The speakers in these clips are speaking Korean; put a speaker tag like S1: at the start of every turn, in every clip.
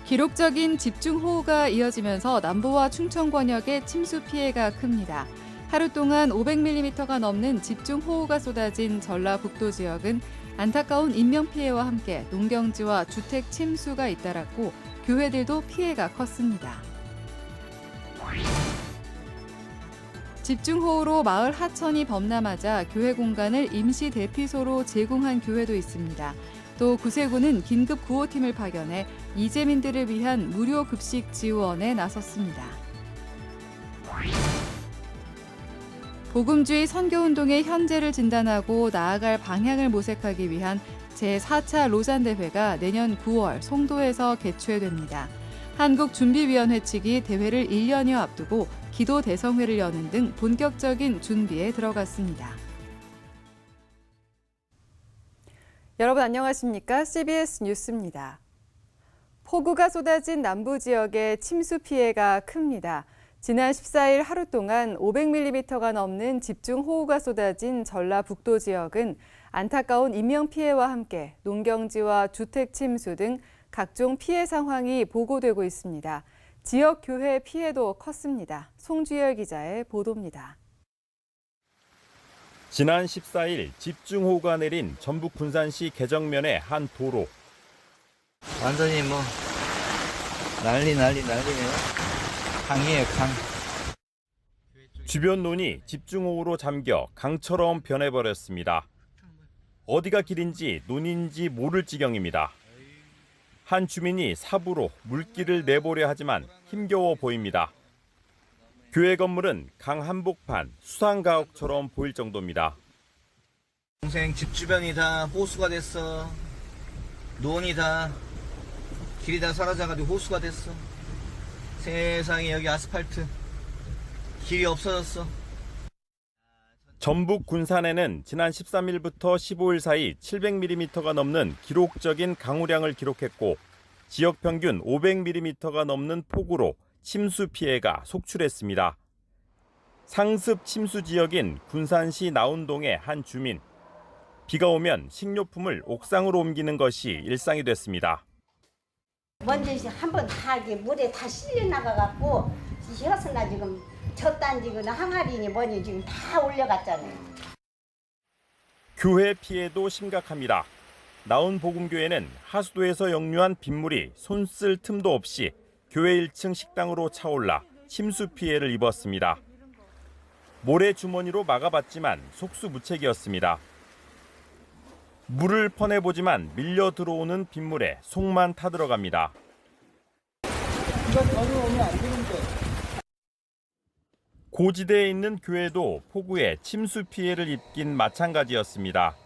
S1: 기록적인 집중호우가 이어지면서 남부와 충청 권역에 침수 피해가 큽니다. 하루 동안 500mm가 넘는 집중호우가 쏟아진 전라북도 지역은 안타까운 인명피해와 함께 농경지와 주택 침수가 잇따랐고 교회들도 피해가 컸습니다. 집중호우로 마을 하천이 범람하자 교회 공간을 임시 대피소로 제공한 교회도 있습니다. 또 구세군은 긴급 구호팀을 파견해 이재민들을 위한 무료 급식 지원에 나섰습니다. 복음주의 선교운동의 현재를 진단하고 나아갈 방향을 모색하기 위한 제4차 로잔대회가 내년 9월 송도에서 개최됩니다. 한국준비위원회 측이 대회를 1년여 앞두고 기도 대성회를 여는 등 본격적인 준비에 들어갔습니다. 여러분 안녕하십니까? CBS 뉴스입니다. 폭우가 쏟아진 남부 지역에 침수 피해가 큽니다. 지난 14일 하루 동안 500mm가 넘는 집중호우가 쏟아진 전라북도 지역은 안타까운 인명피해와 함께 농경지와 주택 침수 등 각종 피해 상황이 보고되고 있습니다. 지역 교회 피해도 컸습니다. 송주열 기자의 보도입니다.
S2: 지난 14일 집중호우가 내린 전북 군산시 개정면의 한 도로.
S3: 완전히 난리네요. 강이에요, 강.
S2: 주변 논이 집중호우로 잠겨 강처럼 변해버렸습니다. 어디가 길인지 논인지 모를 지경입니다. 한 주민이 삽으로 물길을 내보려 하지만 힘겨워 보입니다. 교회 건물은 강 한복판 수상가옥처럼 보일 정도입니다.
S3: 동생 집 주변이 다 호수가 됐어. 논이 다 길이 다 사라져가지고 호수가 됐어. 세상에 여기 아스팔트 길이 없어졌어.
S2: 전북 군산에는 지난 13일부터 15일 사이 700mm가 넘는 기록적인 강우량을 기록했고 지역 평균 500mm가 넘는 폭우로 침수 피해가 속출했습니다. 상습 침수 지역인 군산시 나운동의 한 주민. 비가 오면 식료품을 옥상으로 옮기는 것이 일상이 됐습니다.
S4: 먼저 한번 다 물에 다 실려 나가갖고 휘어서나 지금 젖단지거나 항아리니 뭐니 지금 다 올려갔잖아요.
S2: 교회 피해도 심각합니다. 나운복음교회는 하수도에서 역류한 빗물이 손 쓸 틈도 없이 교회 1층 식당으로 차올라 침수 피해를 입었습니다. 모래 주머니로 막아봤지만 속수무책이었습니다. 물을 퍼내보지만 밀려 들어오는 빗물에 속만 타들어갑니다.
S5: 이거 전혀 안 되는데.
S2: 고지대에 있는 교회도 폭우에 침수 피해를 입긴 마찬가지였습니다.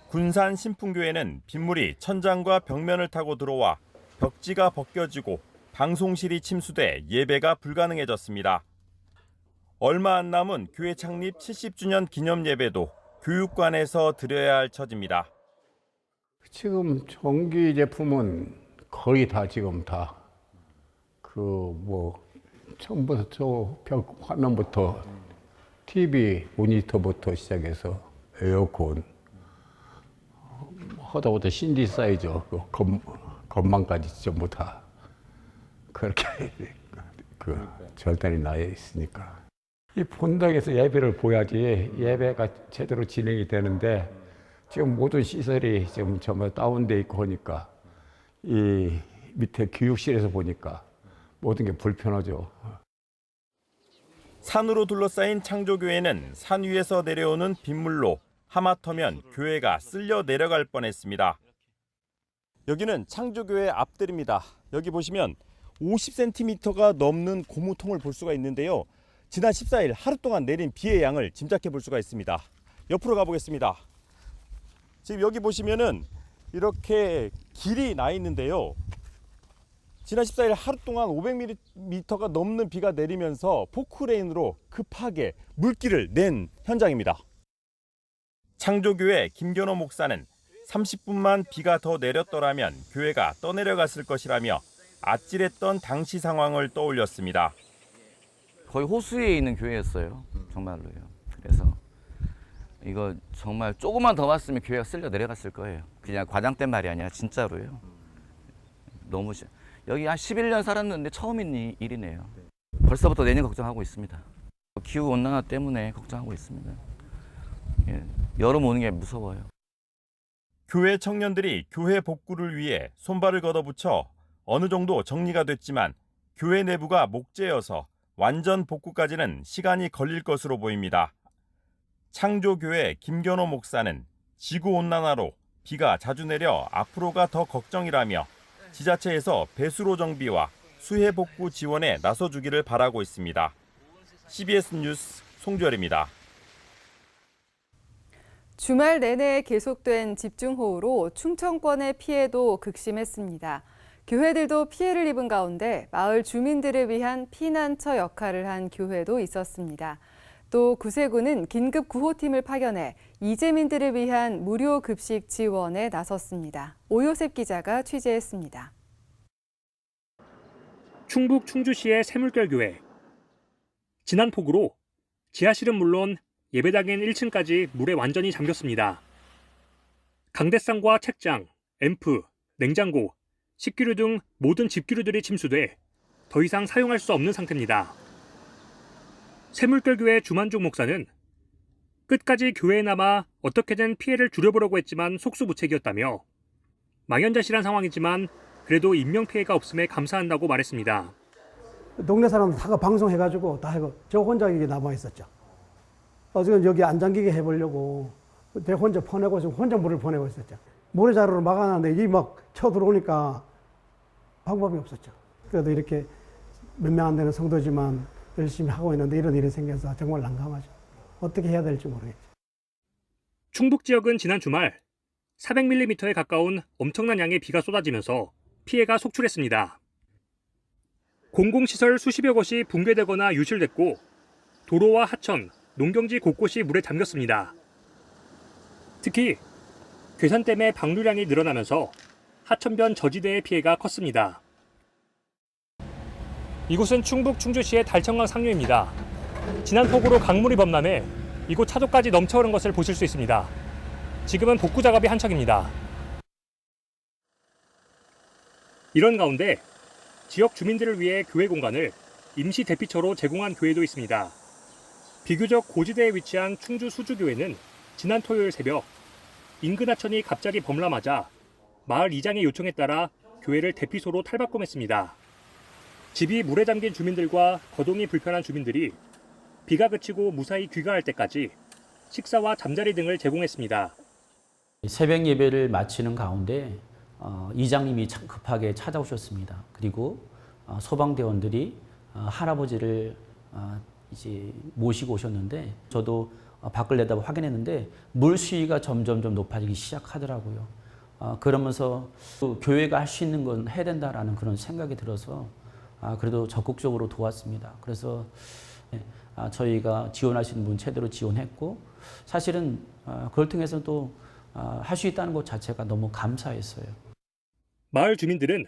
S2: 군산 신풍교회는 빗물이 천장과 벽면을 타고 들어와 벽지가 벗겨지고 방송실이 침수돼 예배가 불가능해졌습니다. 얼마 안 남은 교회 창립 70주년 기념 예배도 교육관에서 드려야 할 처지입니다.
S6: 지금 전기 제품은 거의 다 지금 다 처음부터 저 벽 화면부터 TV 모니터부터 시작해서 에어컨 하다못해 신디사이저 건망까지 전부 다 그렇게 절단이 나 있으니까. 이 본당에서 예배를 보야지 예배가 제대로 진행이 되는데 지금 모든 시설이 지금 전부 다운돼 있고 하니까 이 밑에 교육실에서 보니까 모든 게 불편하죠.
S2: 산으로 둘러싸인 창조교회는 산 위에서 내려오는 빗물로 하마터면 교회가 쓸려 내려갈 뻔했습니다. 여기는 창조교회 앞뜰입니다. 여기 보시면 50cm가 넘는 고무통을 볼 수가 있는데요. 지난 14일 하루 동안 내린 비의 양을 짐작해 볼 수가 있습니다. 옆으로 가보겠습니다. 지금 여기 보시면은 이렇게 길이 나 있는데요. 지난 14일 하루 동안 500mm가 넘는 비가 내리면서 포크레인으로 급하게 물길을 낸 현장입니다. 창조교회 김견호 목사는 30분만 비가 더 내렸더라면 교회가 떠내려갔을 것이라며 아찔했던 당시 상황을 떠올렸습니다.
S7: 거의 호수에 있는 교회였어요. 정말로요. 그래서 이거 정말 조금만 더 왔으면 교회가 쓸려 내려갔을 거예요. 그냥 과장된 말이 아니라 진짜로요. 너무 여기 한 11년 살았는데 처음인 일이네요. 벌써부터 내년 걱정하고 있습니다. 기후 온난화 때문에 걱정하고 있습니다. 예, 여름 오는 게 무서워요.
S2: 교회 청년들이 교회 복구를 위해 손발을 걷어붙여 어느 정도 정리가 됐지만 교회 내부가 목재여서 완전 복구까지는 시간이 걸릴 것으로 보입니다. 창조교회 김견호 목사는 지구온난화로 비가 자주 내려 앞으로가 더 걱정이라며 지자체에서 배수로 정비와 수해 복구 지원에 나서주기를 바라고 있습니다. CBS 뉴스 송주열입니다.
S1: 주말 내내 계속된 집중호우로 충청권의 피해도 극심했습니다. 교회들도 피해를 입은 가운데 마을 주민들을 위한 피난처 역할을 한 교회도 있었습니다. 또 구세군은 긴급 구호팀을 파견해 이재민들을 위한 무료 급식 지원에 나섰습니다. 오요셉 기자가 취재했습니다.
S8: 충북 충주시의 새물결교회. 지난 폭우로 지하실은 물론 예배당인 1층까지 물에 완전히 잠겼습니다. 강대상과 책장, 앰프, 냉장고, 식기류 등 모든 집기류들이 침수돼 더 이상 사용할 수 없는 상태입니다. 새물결교회 주만중 목사는 끝까지 교회에 남아 어떻게든 피해를 줄여보려고 했지만 속수무책이었다며 망연자실한 상황이지만 그래도 인명피해가 없음에 감사한다고 말했습니다.
S5: 동네 사람들 다 방송해가지고 다 해고 저 혼자 이게 남아있었죠. 지금 여기 안 잠기게 해보려고 내 혼자 퍼내고 지금 혼자 물을 보내고 있었죠. 모래자루로 막아놨는데 이 막 쳐들어오니까 방법이 없었죠. 그래도 이렇게 몇 명 안 되는 성도지만 열심히 하고 있는데 이런 일이 생겨서 정말 난감하죠. 어떻게 해야 될지 모르겠죠.
S8: 충북 지역은 지난 주말 400mm에 가까운 엄청난 양의 비가 쏟아지면서 피해가 속출했습니다. 공공시설 수십여 곳이 붕괴되거나 유실됐고 도로와 하천, 농경지 곳곳이 물에 잠겼습니다. 특히 괴산댐의 방류량이 늘어나면서 하천변 저지대의 피해가 컸습니다. 이곳은 충북 충주시의 달천강 상류입니다. 지난 폭우로 강물이 범람해 이곳 차도까지 넘쳐흐른 것을 보실 수 있습니다. 지금은 복구 작업이 한창입니다. 이런 가운데 지역 주민들을 위해 교회 공간을 임시 대피처로 제공한 교회도 있습니다. 비교적 고지대에 위치한 충주 수주교회는 지난 토요일 새벽 인근 하천이 갑자기 범람하자 마을 이장의 요청에 따라 교회를 대피소로 탈바꿈했습니다. 집이 물에 잠긴 주민들과 거동이 불편한 주민들이 비가 그치고 무사히 귀가할 때까지 식사와 잠자리 등을 제공했습니다.
S9: 새벽 예배를 마치는 가운데 이장님이 참 급하게 찾아오셨습니다. 그리고 소방대원들이 할아버지를 이제 모시고 오셨는데 저도 밖을 내다 확인했는데 물 수위가 점점 높아지기 시작하더라고요. 그러면서 교회가 할 수 있는 건 해야 된다라는 그런 생각이 들어서 그래도 적극적으로 도왔습니다. 그래서 저희가 지원할 수 있는 분 최대로 지원했고 사실은 그걸 통해서 또 할 수 있다는 것 자체가 너무 감사했어요.
S8: 마을 주민들은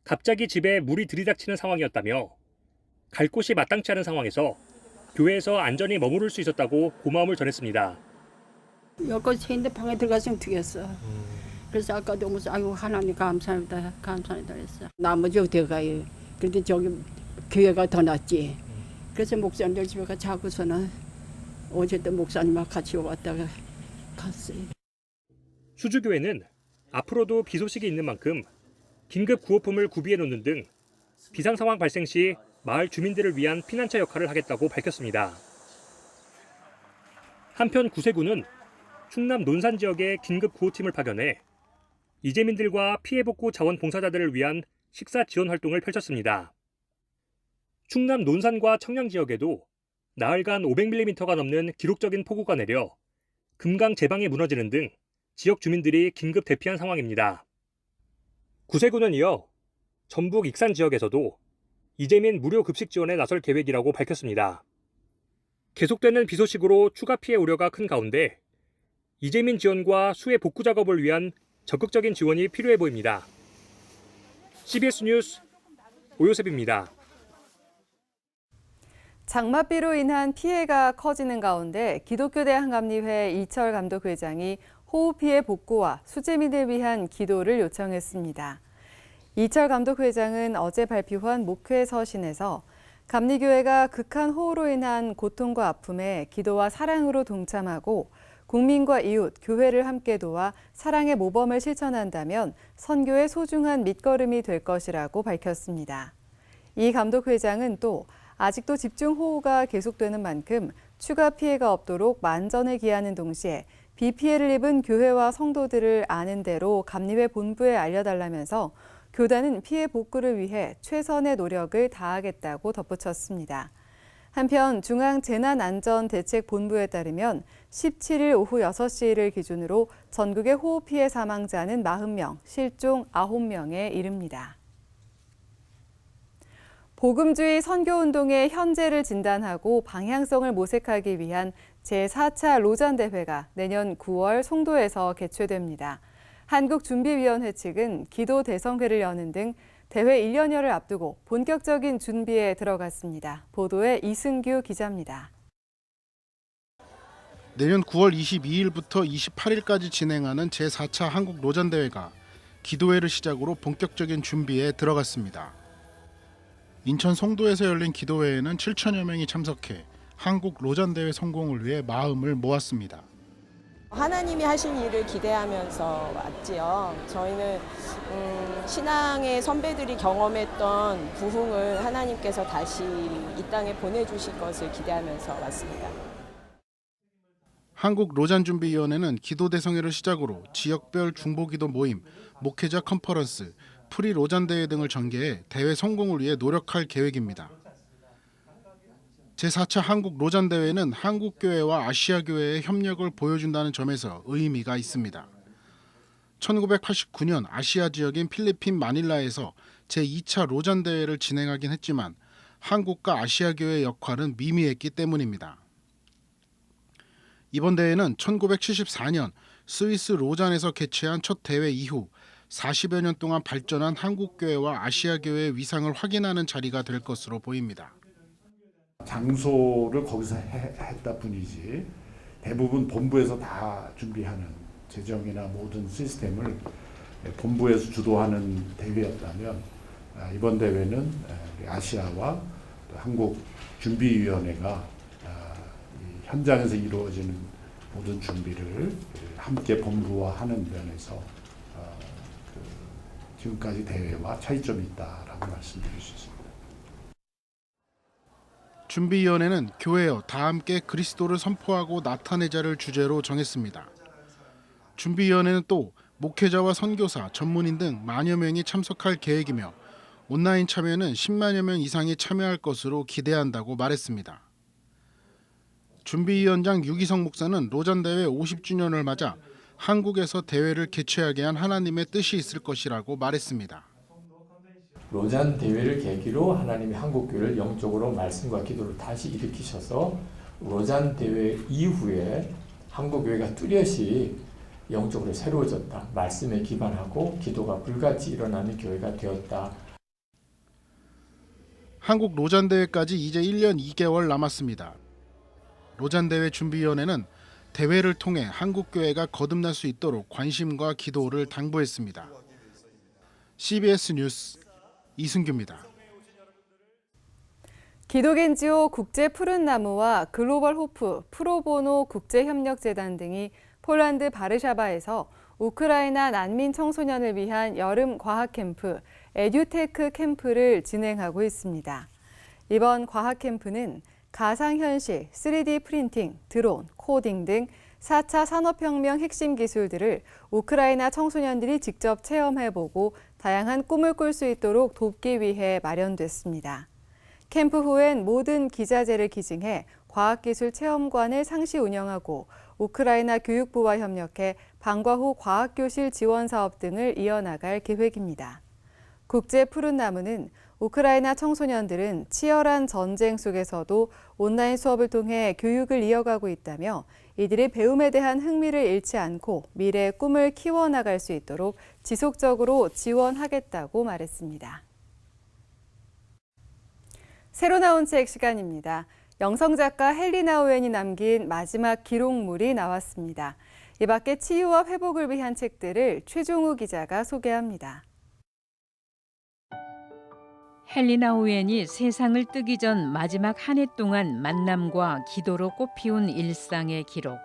S8: 갑자기 집에 물이 들이닥치는 상황이었다며 갈 곳이 마땅치 않은 상황에서 교회에서 안전히 머무를 수 있었다고 고마움을 전했습니다.
S10: 여기까지 새인데 방에 들어가시면 되겠어. 그래서 아까 너무 아이고 하나님 감사합니다. 감사합니다 했어. 나머지 어디 가요. 그런데 저기 교회가 더 낫지. 그래서 목사님들 집에 가 자고서는 어제도 목사님하고 같이 왔다가 갔어요.
S8: 수주교회는 앞으로도 비 소식이 있는 만큼 긴급 구호품을 구비해 놓는 등 비상 상황 발생 시 마을 주민들을 위한 피난처 역할을 하겠다고 밝혔습니다. 한편 구세군은 충남 논산 지역에 긴급 구호팀을 파견해 이재민들과 피해 복구 자원봉사자들을 위한 식사 지원 활동을 펼쳤습니다. 충남 논산과 청양 지역에도 나흘간 500mm가 넘는 기록적인 폭우가 내려 금강 제방이 무너지는 등 지역 주민들이 긴급 대피한 상황입니다. 구세군은 이어 전북 익산 지역에서도 이재민 무료 급식 지원에 나설 계획이라고 밝혔습니다. 계속되는 비 소식으로 추가 피해 우려가 큰 가운데 이재민 지원과 수해 복구 작업을 위한 적극적인 지원이 필요해 보입니다. CBS 뉴스 오요셉입니다.
S1: 장맛비로 인한 피해가 커지는 가운데 기독교대 한감리회 이철 감독회장이 호우 피해 복구와 수재민을 위한 기도를 요청했습니다. 이철 감독회장은 어제 발표한 목회 서신에서 감리교회가 극한 호우로 인한 고통과 아픔에 기도와 사랑으로 동참하고 국민과 이웃, 교회를 함께 도와 사랑의 모범을 실천한다면 선교의 소중한 밑거름이 될 것이라고 밝혔습니다. 이 감독회장은 또 아직도 집중호우가 계속되는 만큼 추가 피해가 없도록 만전을 기하는 동시에 비 피해를 입은 교회와 성도들을 아는 대로 감리회 본부에 알려달라면서 교단은 피해 복구를 위해 최선의 노력을 다하겠다고 덧붙였습니다. 한편 중앙재난안전대책본부에 따르면 17일 오후 6시를 기준으로 전국의 호우 피해 사망자는 40명, 실종 9명에 이릅니다. 복음주의 선교운동의 현재를 진단하고 방향성을 모색하기 위한 제4차 로잔대회가 내년 9월 송도에서 개최됩니다. 한국준비위원회 측은 기도 대성회를 여는 등 대회 1년여를 앞두고 본격적인 준비에 들어갔습니다. 보도에 이승규 기자입니다.
S11: 내년 9월 22일부터 28일까지 진행하는 제4차 한국 로잔대회가 기도회를 시작으로 본격적인 준비에 들어갔습니다. 인천 송도에서 열린 기도회에는 7천여 명이 참석해 한국 로잔대회 성공을 위해 마음을 모았습니다.
S12: 하나님이 하신 일을 기대하면서 왔지요. 저희는 신앙의 선배들이 경험했던 부흥을 하나님께서 다시 이 땅에 보내주실 것을 기대하면서 왔습니다.
S11: 한국 로잔준비위원회는 기도대성회를 시작으로 지역별 중보기도 모임, 목회자 컨퍼런스, 프리 로잔대회 등을 전개해 대회 성공을 위해 노력할 계획입니다. 제4차 한국 로잔대회는 한국교회와 아시아교회의 협력을 보여준다는 점에서 의미가 있습니다. 1989년 아시아 지역인 필리핀 마닐라에서 제2차 로잔대회를 진행하긴 했지만 한국과 아시아교회의 역할은 미미했기 때문입니다. 이번 대회는 1974년 스위스 로잔에서 개최한 첫 대회 이후 40여 년 동안 발전한 한국교회와 아시아교회의 위상을 확인하는 자리가 될 것으로 보입니다.
S13: 장소를 거기서 했다 뿐이지 대부분 본부에서 다 준비하는 재정이나 모든 시스템을 본부에서 주도하는 대회였다면 이번 대회는 아시아와 한국 준비위원회가 현장에서 이루어지는 모든 준비를 함께 본부화하는 면에서 지금까지 대회와 차이점이 있다라고 말씀드릴 수 있습니다.
S11: 준비위원회는 교회여 다 함께 그리스도를 선포하고 나타내자를 주제로 정했습니다. 준비위원회는 또 목회자와 선교사, 전문인 등 만여 명이 참석할 계획이며 온라인 참여는 10만여 명 이상이 참여할 것으로 기대한다고 말했습니다. 준비위원장 유기성 목사는 로잔대회 50주년을 맞아 한국에서 대회를 개최하게 한 하나님의 뜻이 있을 것이라고 말했습니다.
S14: 로잔 대회를 계기로 하나님이 한국교회를 영적으로 말씀과 기도를 다시 일으키셔서 로잔 대회 이후에 한국교회가 뚜렷이 영적으로 새로워졌다. 말씀에 기반하고 기도가 불같이 일어나는 교회가 되었다.
S11: 한국 로잔대회까지 이제 1년 2개월 남았습니다. 로잔대회 준비위원회는 대회를 통해 한국교회가 거듭날 수 있도록 관심과 기도를 당부했습니다. CBS 뉴스 이승규입니다.
S1: 기독NGO 국제푸른나무와 글로벌 호프, 프로보노 국제협력재단 등이 폴란드 바르샤바에서 우크라이나 난민 청소년을 위한 여름 과학 캠프, 에듀테크 캠프를 진행하고 있습니다. 이번 과학 캠프는 가상현실, 3D 프린팅, 드론, 코딩 등 4차 산업혁명 핵심 기술들을 우크라이나 청소년들이 직접 체험해보고 다양한 꿈을 꿀 수 있도록 돕기 위해 마련됐습니다. 캠프 후엔 모든 기자재를 기증해 과학기술 체험관을 상시 운영하고 우크라이나 교육부와 협력해 방과 후 과학교실 지원 사업 등을 이어나갈 계획입니다. 국제푸른나무는 우크라이나 청소년들은 치열한 전쟁 속에서도 온라인 수업을 통해 교육을 이어가고 있다며 이들이 배움에 대한 흥미를 잃지 않고 미래의 꿈을 키워나갈 수 있도록 지속적으로 지원하겠다고 말했습니다. 새로 나온 책 시간입니다. 영성작가 헬리나 오웬이 남긴 마지막 기록물이 나왔습니다. 이 밖에 치유와 회복을 위한 책들을 최종우 기자가 소개합니다.
S15: 헬리나 오웬이 세상을 뜨기 전 마지막 한 해 동안 만남과 기도로 꽃피운 일상의 기록.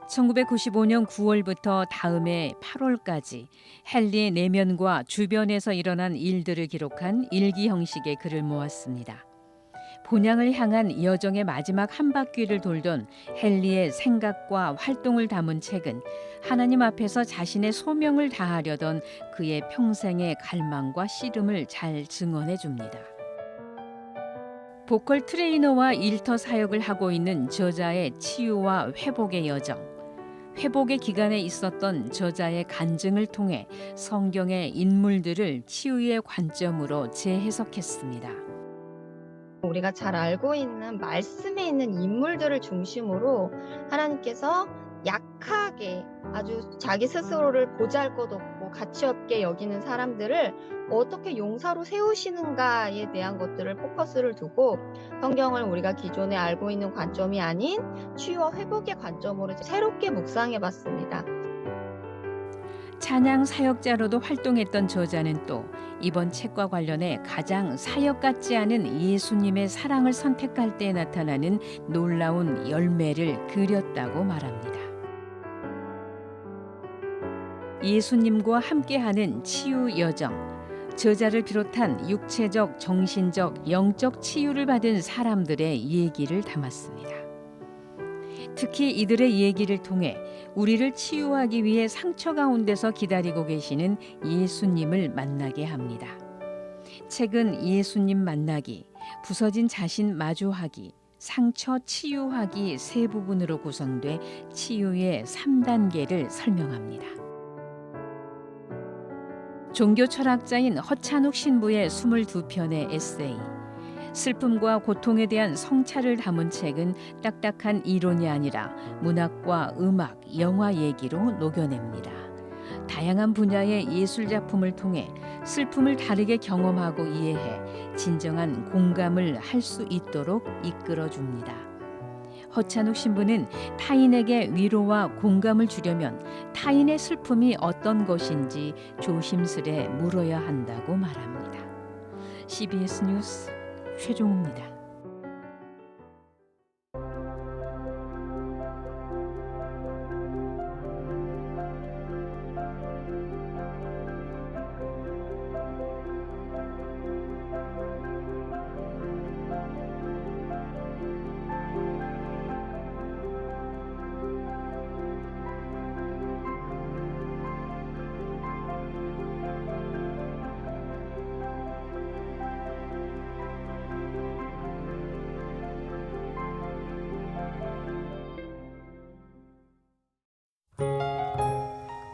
S15: 1995년 9월부터 다음해 8월까지 헨리의 내면과 주변에서 일어난 일들을 기록한 일기 형식의 글을 모았습니다. 본향을 향한 여정의 마지막 한 바퀴를 돌던 헨리의 생각과 활동을 담은 책은 하나님 앞에서 자신의 소명을 다하려던 그의 평생의 갈망과 씨름을 잘 증언해 줍니다. 보컬 트레이너와 일터 사역을 하고 있는 저자의 치유와 회복의 여정, 회복의 기간에 있었던 저자의 간증을 통해 성경의 인물들을 치유의 관점으로 재해석했습니다.
S16: 우리가 잘 알고 있는 말씀에 있는 인물들을 중심으로 하나님께서 약하게 아주 자기 스스로를 보잘것없고 가치없게 여기는 사람들을 어떻게 용사로 세우시는가에 대한 것들을 포커스를 두고 성경을 우리가 기존에 알고 있는 관점이 아닌 치유와 회복의 관점으로 새롭게 묵상해 봤습니다.
S15: 찬양 사역자로도 활동했던 저자는 또 이번 책과 관련해 가장 사역 같지 않은 예수님의 사랑을 선택할 때 나타나는 놀라운 열매를 그렸다고 말합니다. 예수님과 함께하는 치유 여정, 저자를 비롯한 육체적, 정신적, 영적 치유를 받은 사람들의 얘기를 담았습니다. 특히 이들의 얘기를 통해 우리를 치유하기 위해 상처 가운데서 기다리고 계시는 예수님을 만나게 합니다. 책은 예수님 만나기, 부서진 자신 마주하기, 상처 치유하기 세 부분으로 구성돼 치유의 3단계를 설명합니다. 종교 철학자인 허찬욱 신부의 22편의 에세이, 슬픔과 고통에 대한 성찰을 담은 책은 딱딱한 이론이 아니라 문학과 음악, 영화 얘기로 녹여냅니다. 다양한 분야의 예술 작품을 통해 슬픔을 다르게 경험하고 이해해 진정한 공감을 할 수 있도록 이끌어줍니다. 허찬욱 신부는 타인에게 위로와 공감을 주려면 타인의 슬픔이 어떤 것인지 조심스레 물어야 한다고 말합니다. CBS 뉴스 최종우입니다.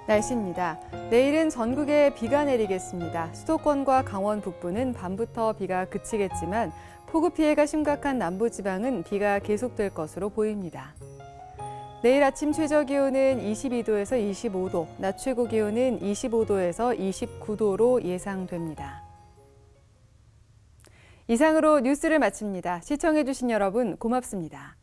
S1: 날씨입니다. 내일은 전국에 비가 내리겠습니다. 수도권과 강원 북부는 밤부터 비가 그치겠지만 폭우 피해가 심각한 남부지방은 비가 계속될 것으로 보입니다. 내일 아침 최저기온은 22도에서 25도, 낮 최고기온은 25도에서 29도로 예상됩니다. 이상으로 뉴스를 마칩니다. 시청해주신 여러분 고맙습니다.